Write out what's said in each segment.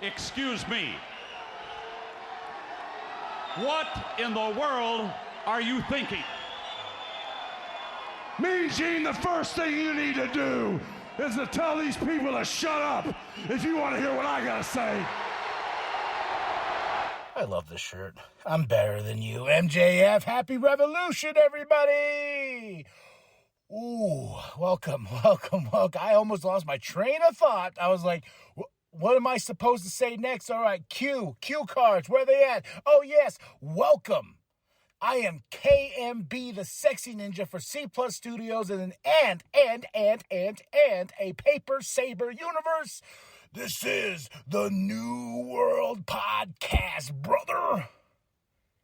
Excuse me. What in the world are you thinking? Mean Gene, the first thing you need to do is to tell these people to shut up if you want to hear what I gotta say. I love this shirt. I'm better than you. MJF, happy revolution, everybody! Ooh, welcome. I almost lost my train of thought. I was like, what am I supposed to say next? All right, cue cards. Where are they at? Oh, yes, welcome. I am KMB, the sexy ninja for C Plus Studios and a paper Saber universe. This is the New World Podcast, brother.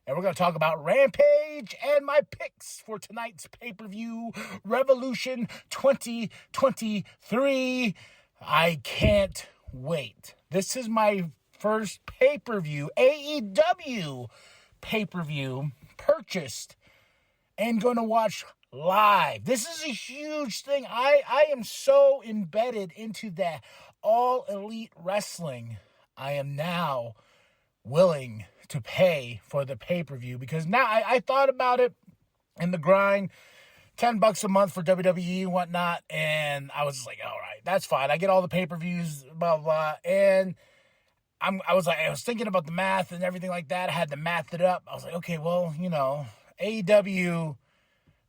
And we're going to talk about Rampage and my picks for tonight's pay-per-view, Revolution 2023. I can't wait. This is my first pay-per-view, AEW pay-per-view, purchased and going to watch live. This is a huge thing. I am so embedded into that All Elite Wrestling. I am now willing to pay for the pay-per-view because now I thought about it in the grind, $10 a month for WWE and whatnot, and I was just like, all right, that's fine. I get all the pay-per-views, blah, blah, and I was thinking about the math and everything like that. I had to math it up. I was like, okay, well, AEW,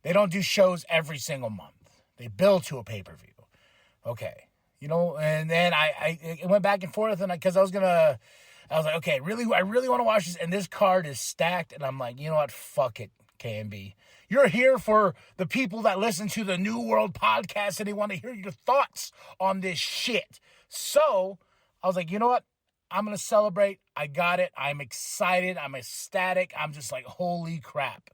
they don't do shows every single month. They bill to a pay-per-view. Okay. And then I went back and forth, and because I was like, okay, I really want to watch this, and this card is stacked, and I'm like, you know what, fuck it, KMB. You're here for the people that listen to the New World Podcast, and they want to hear your thoughts on this shit. So, I was like, you know what, I'm going to celebrate. I got it. I'm excited. I'm ecstatic. I'm just like, holy crap.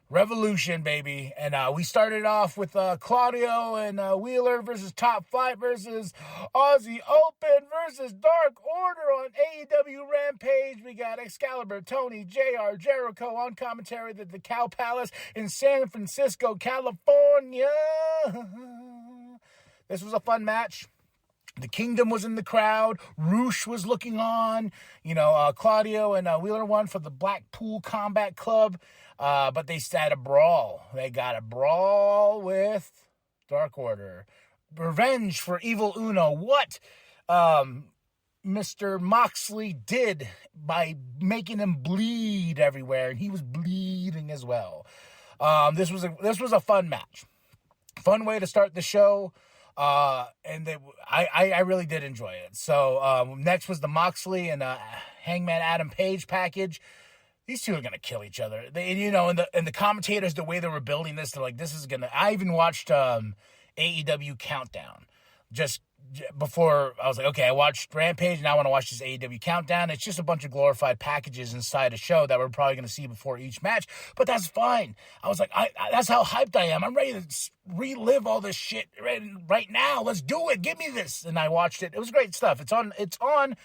Revolution, baby. And we started off with Claudio and Wheeler versus Top Flight versus Aussie Open versus Dark Order on AEW Rampage. We got Excalibur, Tony, JR, Jericho on commentary at the Cow Palace in San Francisco, California. This was a fun match. The Kingdom was in the crowd. Roosh was looking on. Claudio and Wheeler won for the Blackpool Combat Club. But they had a brawl. They got a brawl with Dark Order. Revenge for Evil Uno. What Mr. Moxley did by making him bleed everywhere. And he was bleeding as well. This was a fun match. Fun way to start the show. I really did enjoy it. So, next was the Moxley and Hangman Adam Page package. These two are going to kill each other. And the commentators, the way they were building this, they're like, this is going to... I even watched AEW Countdown. Just before, I was like, okay, I watched Rampage, now I want to watch this AEW Countdown. It's just a bunch of glorified packages inside a show that we're probably going to see before each match, but that's fine. I was like, that's how hyped I am. I'm ready to relive all this shit right now. Let's do it. Give me this. And I watched it. It was great stuff. It's on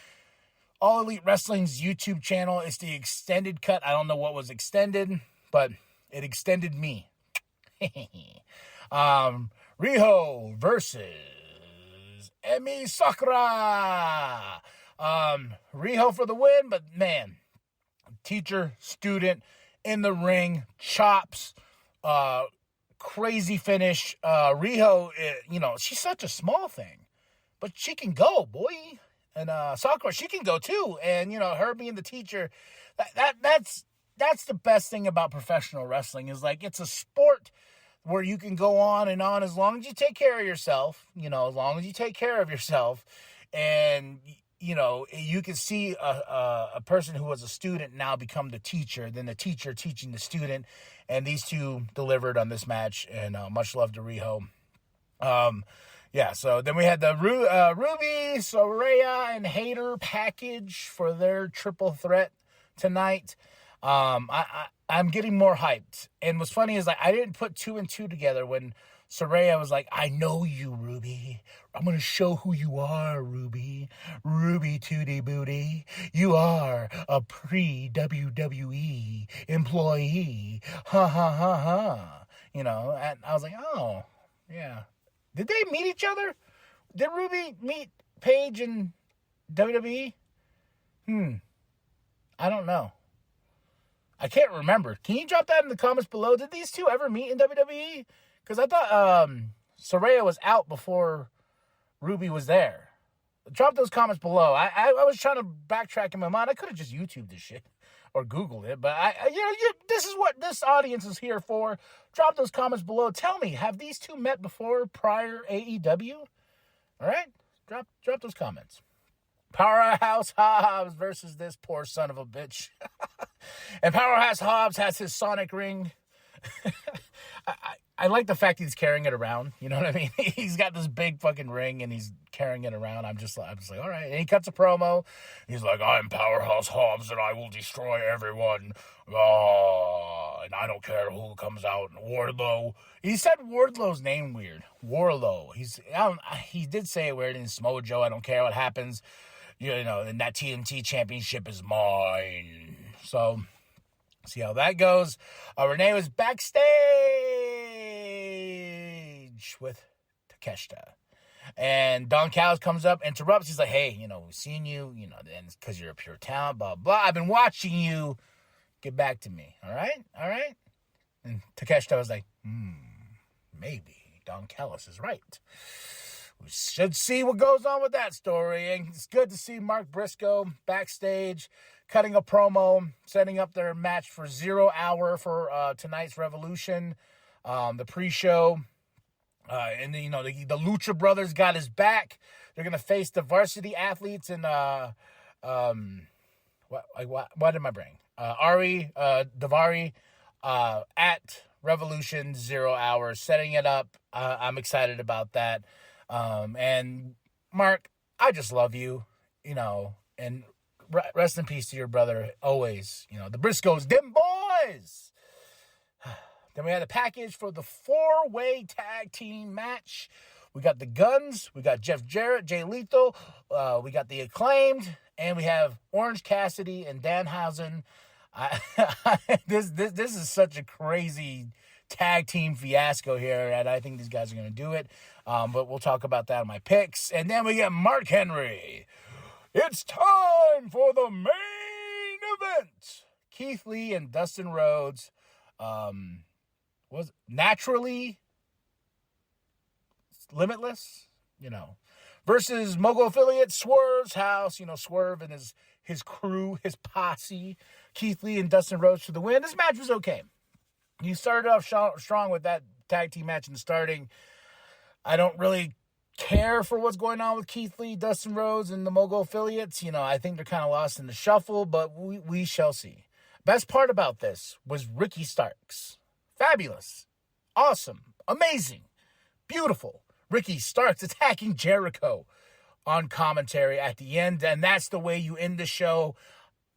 All Elite Wrestling's YouTube channel. It's the extended cut. I don't know what was extended, but it extended me. Riho versus Emi Sakura. Riho for the win, but man, teacher, student in the ring, chops, crazy finish. Riho, she's such a small thing, but she can go, boy. And Sakura, she can go too. And her being the teacher, that's the best thing about professional wrestling is like it's a sport where you can go on and on as long as you take care of yourself, as long as you take care of yourself. And, you can see a person who was a student now become the teacher, then the teacher teaching the student. And these two delivered on this match, and much love to Riho. So then we had the Ruby, Soraya, and Hayter package for their triple threat tonight. I'm getting more hyped. And what's funny is I didn't put 2 and 2 together when Soraya was like, I know you, Ruby. I'm going to show who you are, Ruby. Ruby Tootie Booty. You are a pre-WWE employee. Ha, ha, ha, ha. And I was like, oh, yeah. Did they meet each other? Did Ruby meet Paige and WWE? I don't know. I can't remember. Can you drop that in the comments below? Did these two ever meet in WWE? Because I thought Saraya was out before Ruby was there. Drop those comments below. I was trying to backtrack in my mind. I could have just YouTubed this shit or Googled it, but this is what this audience is here for. Drop those comments below. Tell me, have these two met before prior AEW? All right, drop those comments. Powerhouse Hobbs versus this poor son of a bitch, and Powerhouse Hobbs has his Sonic ring. I like the fact he's carrying it around. You know what I mean? He's got this big fucking ring and he's carrying it around. I'm just like, all right. And he cuts a promo. He's like, I'm Powerhouse Hobbs and I will destroy everyone. And I don't care who comes out. Wardlow. He said Wardlow's name weird. Warlow. He did say it weird in Smojo. I don't care what happens. You know, and that TNT championship is mine. So, see how that goes. Renee was backstage with Takeshita. And Don Callis comes up, interrupts. He's like, hey, we've seen you, and it's because you're a pure talent, blah, blah. I've been watching you. Get back to me. All right? And Takeshita was like, maybe Don Callis is right. We should see what goes on with that story. And it's good to see Mark Briscoe backstage, cutting a promo, setting up their match for 0 Hour for tonight's Revolution, the pre-show. And then, the Lucha Brothers got his back. They're going to face the Varsity Athletes and, what did I bring? Ari, Davari, at Revolution 0 Hour, setting it up. I'm excited about that. And Mark, I just love you, and rest in peace to your brother, always. The Briscoes, them boys. Then we had a package for the 4-way tag team match. We got the Guns, we got Jeff Jarrett, Jay Lethal, we got the Acclaimed, and we have Orange Cassidy and Danhausen. This is such a crazy tag team fiasco here, and I think these guys are going to do it. But we'll talk about that in my picks. And then we get Mark Henry. It's time for the main event. Keith Lee and Dustin Rhodes was naturally limitless, versus Mogul Affiliate, Swerve's house, Swerve and his crew, his posse, Keith Lee and Dustin Rhodes for the win. This match was okay. You started off strong with that tag team match in the starting. I don't really care for what's going on with Keith Lee, Dustin Rhodes, and the Mogul Affiliates. I think they're kind of lost in the shuffle, but we shall see. Best part about this was Ricky Starks. Fabulous. Awesome. Amazing. Beautiful. Ricky Starks attacking Jericho on commentary at the end, and that's the way you end the show.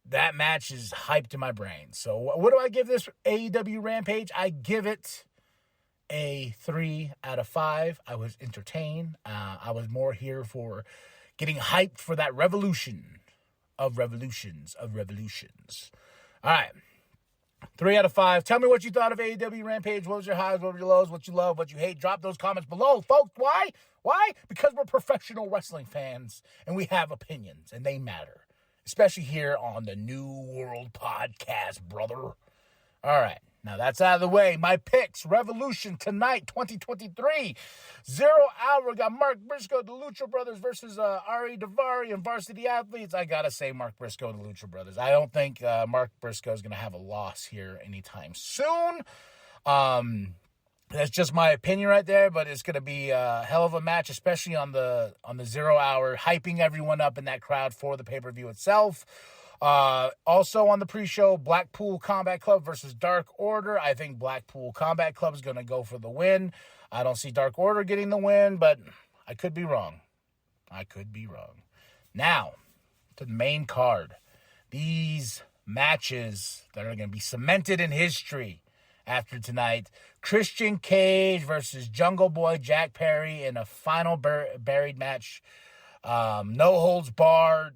That match is hyped in my brain. So what do I give this AEW Rampage? I give it a 3 out of 5. I was entertained. I was more here for getting hyped for that revolution of revolutions. All right. 3 out of 5. Tell me what you thought of AEW Rampage. What was your highs? What were your lows? What you love? What you hate? Drop those comments below, folks. Why? Because we're professional wrestling fans and we have opinions and they matter. Especially here on the New World Podcast, brother. All right. Now that's out of the way. My picks, Revolution tonight, 2023. 0 Hour, got Mark Briscoe, the Lucha Brothers versus Ari Davari and Varsity Athletes. I got to say Mark Briscoe and the Lucha Brothers. I don't think Mark Briscoe is going to have a loss here anytime soon. That's just my opinion right there, but it's going to be a hell of a match, especially on the 0 Hour, hyping everyone up in that crowd for the pay-per-view itself. Also on the pre-show, Blackpool Combat Club versus Dark Order. I think Blackpool Combat Club is going to go for the win. I don't see Dark Order getting the win, but I could be wrong. Now, to the main card. These matches that are going to be cemented in history after tonight. Christian Cage versus Jungle Boy Jack Perry in a final buried match. No holds barred,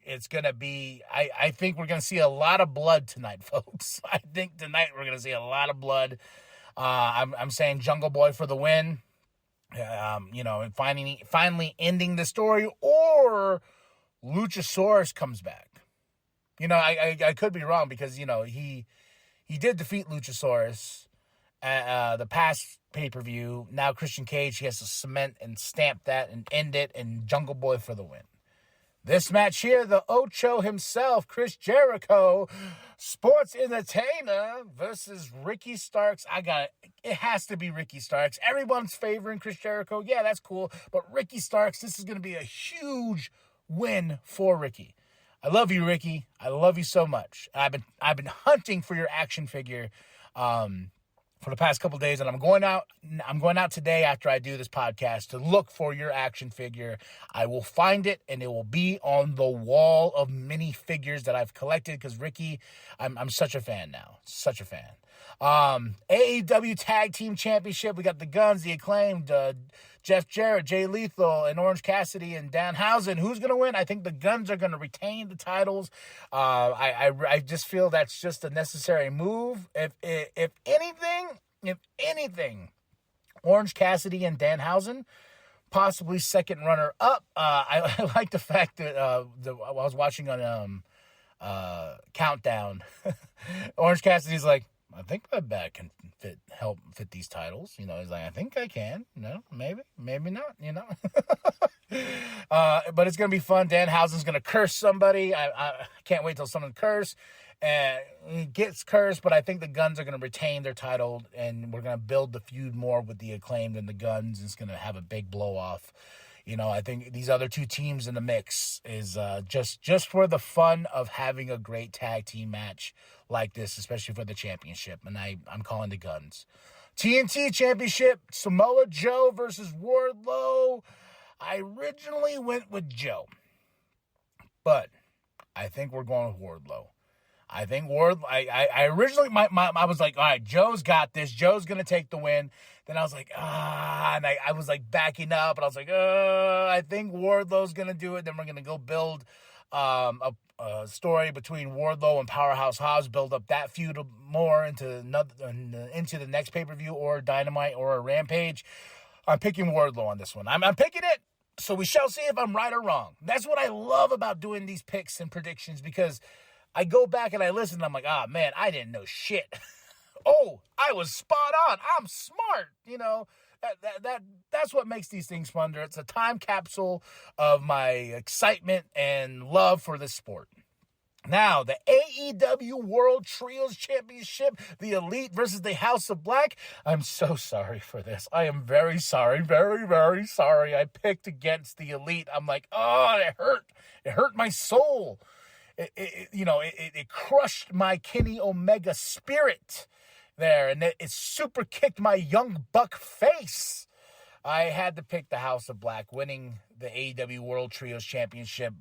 It's going to be, I think we're going to see a lot of blood tonight, folks. I think tonight we're going to see a lot of blood. I'm saying Jungle Boy for the win, and finally ending the story, or Luchasaurus comes back. You know, I could be wrong because, you know, he did defeat Luchasaurus at the past pay-per-view. Now Christian Cage, he has to cement and stamp that and end it, and Jungle Boy for the win. This match here, the Ocho himself, Chris Jericho, sports entertainer versus Ricky Starks. It has to be Ricky Starks. Everyone's favoring Chris Jericho. Yeah, that's cool. But Ricky Starks, this is going to be a huge win for Ricky. I love you, Ricky. I love you so much. I've been hunting for your action figure for the past couple days, and I'm going out today after I do this podcast to look for your action figure. I will find it, and it will be on the wall of mini figures that I've collected, because Ricky, I'm such a fan now. Such a fan. AEW Tag Team Championship, we got the Guns, the Acclaimed, Jeff Jarrett, Jay Lethal, and Orange Cassidy, and Danhausen. Who's going to win? I think the Guns are going to retain the titles. I just feel that's just a necessary move. If anything, Orange Cassidy and Danhausen, possibly second runner up. I like the fact that I was watching on Countdown. Orange Cassidy's like, I think my back can help fit these titles. You know, he's like, I think I can. No, maybe not, you know. But it's going to be fun. Danhausen's going to curse somebody. I can't wait till someone curse. And he gets cursed, but I think the Guns are going to retain their title, and we're going to build the feud more with the Acclaimed and the Guns. It's going to have a big blow-off. You know, I think these other two teams in the mix is just for the fun of having a great tag team match like this, especially for the championship. And I'm calling the Guns. TNT Championship, Samoa Joe versus Wardlow. I originally went with Joe, but I think we're going with Wardlow. I think I originally, I was like, all right, Joe's got this. Joe's going to take the win. Then I was like, and I was like backing up, and I was like, I think Wardlow's going to do it. Then we're going to go build a story between Wardlow and Powerhouse Hobbs, build up that feud more into the next pay-per-view or Dynamite or a Rampage. I'm picking Wardlow on this one. I'm picking it, so we shall see if I'm right or wrong. That's what I love about doing these picks and predictions, because I go back and I listen, and I'm like, man, I didn't know shit. Oh, I was spot on. I'm smart. You know, that's what makes these things fun. It's a time capsule of my excitement and love for this sport. Now, the AEW World Trios Championship, the Elite versus the House of Black. I'm so sorry for this. I am very sorry, very, very sorry. I picked against the Elite. I'm like, it hurt. It hurt my soul. It crushed my Kenny Omega spirit there, and it super kicked my young buck face. I had to pick the House of Black winning the AEW World Trios Championship.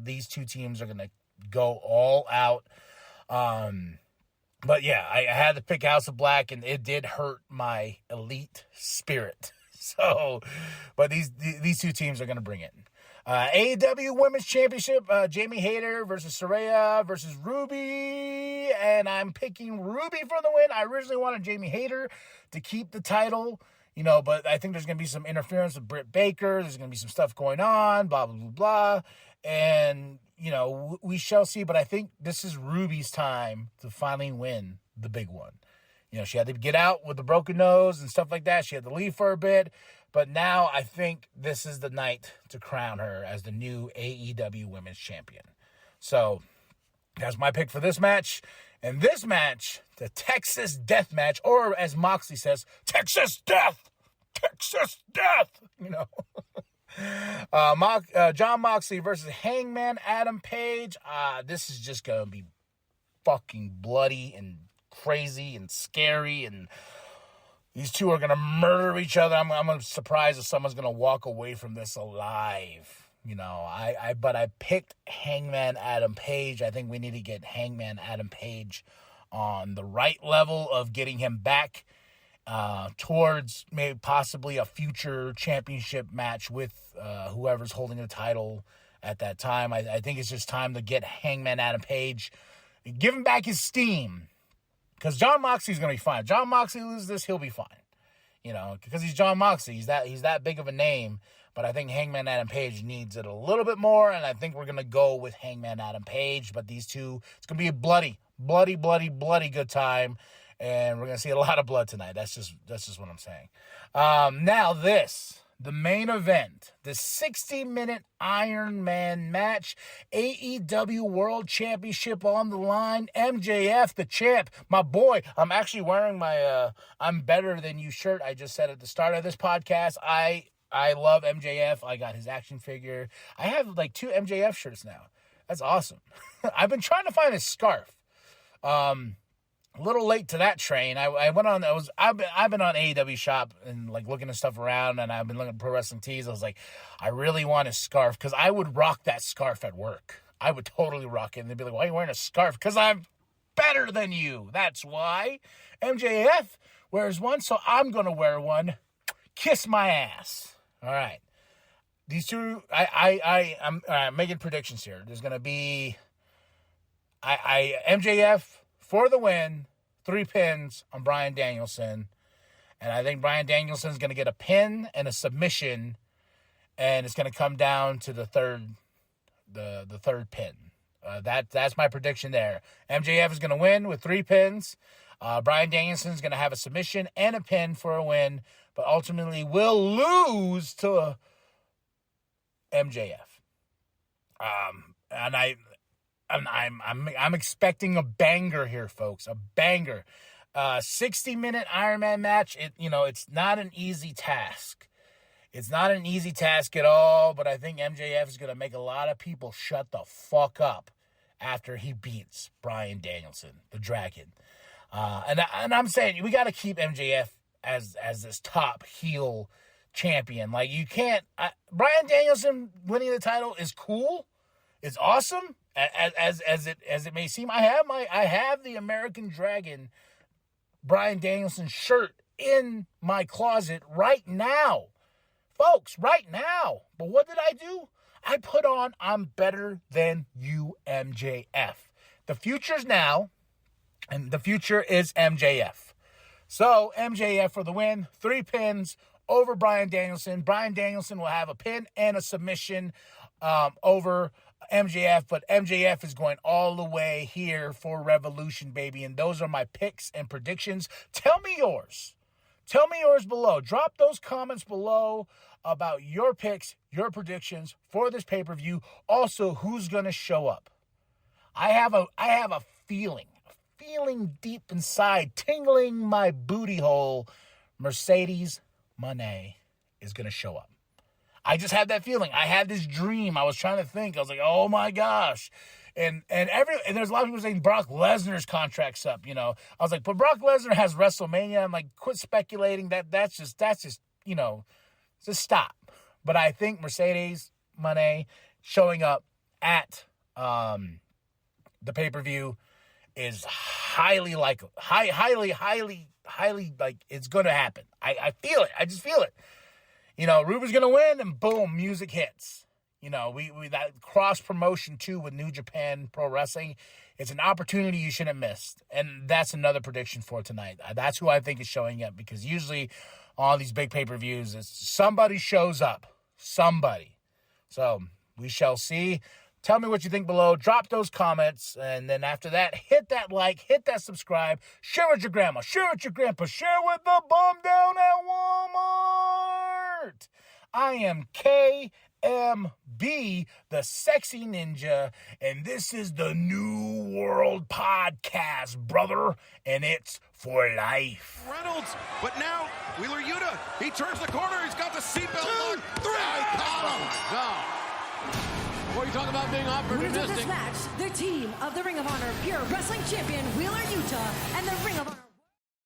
These two teams are going to go all out. But yeah, I had to pick House of Black, and it did hurt my Elite spirit. So, but these two teams are going to bring it. AEW Women's Championship, Jamie Hayter versus Saraya versus Ruby, and I'm picking Ruby for the win. I originally wanted Jamie Hayter to keep the title, but I think there's going to be some interference with Britt Baker. There's going to be some stuff going on, blah, blah, blah, blah, and, we shall see, but I think this is Ruby's time to finally win the big one. She had to get out with the broken nose and stuff like that. She had to leave for a bit. But now I think this is the night to crown her as the new AEW Women's Champion. So that's my pick for this match. And this match, the Texas Death Match, or as Moxley says, Texas Death! Texas Death! John Moxley versus Hangman Adam Page. This is just going to be fucking bloody and crazy and scary, and these two are going to murder each other. I'm surprised if someone's going to walk away from this alive. But I picked Hangman Adam Page. I think we need to get Hangman Adam Page on the right level of getting him back towards maybe possibly a future championship match with whoever's holding the title at that time. I think it's just time to get Hangman Adam Page, give him back his steam. Because John Moxley's going to be fine. If John Moxley loses this, he'll be fine. Because he's John Moxley. He's that big of a name. But I think Hangman Adam Page needs it a little bit more, and I think we're going to go with Hangman Adam Page. But these two, it's going to be a bloody good time, and we're going to see a lot of blood tonight. That's just what I'm saying. Now the main event, the 60-minute Iron Man match, AEW World Championship on the line, MJF, the champ, my boy. I'm actually wearing my I'm Better Than You shirt I just said at the start of this podcast. I love MJF. I got his action figure. I have like 2 MJF shirts now. That's awesome. I've been trying to find his scarf. A little late to that train. I've been on AEW shop and like looking at stuff around, and I've been looking at pro wrestling tees. I was like, I really want his scarf because I would rock that scarf at work. I would totally rock it. And they'd be like, why are you wearing a scarf? Because I'm better than you. That's why. MJF wears one, so I'm going to wear one. Kiss my ass. All right. These two, I'm making predictions here. There's going to be MJF for the win, 3 pins on Bryan Danielson. And I think Bryan Danielson's going to get a pin and a submission, and it's going to come down to the third pin. That's my prediction there. MJF is going to win with 3 pins. Bryan Danielson is going to have a submission and a pin for a win, but ultimately will lose to MJF. And I'm expecting a banger here, folks. A banger. 60-minute Iron Man match. It's not an easy task. It's not an easy task at all, but I think MJF is going to make a lot of people shut the fuck up after he beats Bryan Danielson, the Dragon. And I'm saying we got to keep MJF as this top heel champion. Like, you can't. Bryan Danielson winning the title is cool. It's awesome. As it may seem, I have the American Dragon Bryan Danielson shirt in my closet right now, folks, right now. But what did I do? I put on I'm Better Than You, MJF. The future's now, and the future is MJF. So MJF for the win, 3 pins over Bryan Danielson. Bryan Danielson will have a pin and a submission over MJF, but MJF is going all the way here for Revolution, baby. And those are my picks and predictions. Tell me yours. Tell me yours below. Drop those comments below about your picks, your predictions for this pay-per-view. Also, who's going to show up? I have a feeling deep inside, tingling my booty hole. Mercedes Moné is going to show up. I just had that feeling. I had this dream. I was trying to think. I was like, oh my gosh. And there's a lot of people saying Brock Lesnar's contract's up, I was like, but Brock Lesnar has WrestleMania. I'm like, quit speculating. That's just, just stop. But I think Mercedes Moné showing up at the pay-per-view is highly likely. Highly like it's going to happen. I feel it. I just feel it. Ruben's going to win, and boom, music hits. We that cross-promotion, too, with New Japan Pro Wrestling. It's an opportunity you shouldn't miss. And that's another prediction for tonight. That's who I think is showing up, because usually on these big pay-per-views, somebody shows up. Somebody. So we shall see. Tell me what you think below. Drop those comments. And then after that, hit that like, hit that subscribe. Share with your grandma. Share with your grandpa. Share with the bum down at Walmart. I am KMB, the Sexy Ninja, and this is the New World Podcast, brother, and it's for life. Reynolds, but now Wheeler Yuta, he turns the corner, he's got the seatbelt on. 3, caught him. No. What are you talking about being opportunistic? Winners of this match, the team of the Ring of Honor Pure Wrestling Champion Wheeler Yuta and the Ring of Honor